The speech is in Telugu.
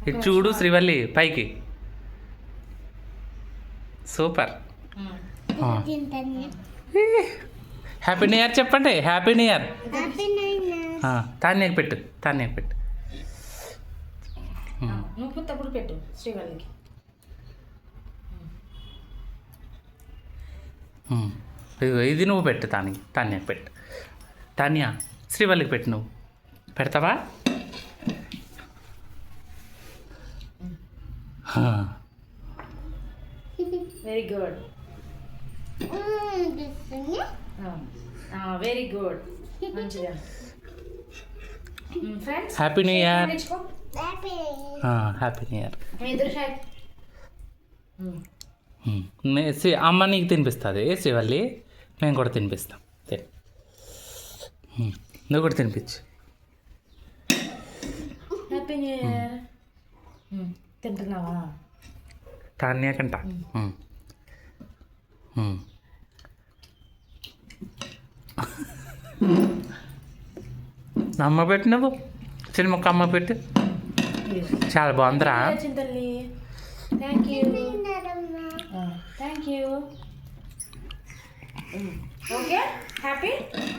ఇటు చూడు శ్రీవల్లి పైకి. సూపర్. హ్యాపీ న్యూ ఇయర్ చెప్పండి. Happy new year. తాన్యాకి పెట్టు, తాన్యాకి పెట్టు. నువ్వు తప్పుడు పెట్టు శ్రీవల్లికి. ఇది నువ్వు పెట్టు, తాన్యాకి పెట్టు. తాన్యా శ్రీవల్లికి పెట్టు. నువ్వు పెడతావా? వెరీ గుడ్, వెరీ గుడ్, మంచిగా. Friends happy new year. Happy new year. అమ్మ నీకు తినిపిస్తుంది శ్రీవల్లి, మేము కూడా తినిపిస్తాం. నువ్వు కూడా తినిపించు. Happy new year. తింటున్నావా? తాన్యాకంట. అమ్మ పెట్టు, నువ్వు సినిమాకి అమ్మ పెట్టు. చాలా బాగుందిరా. చింతల్లి, thank you, thank you. Okay, happy.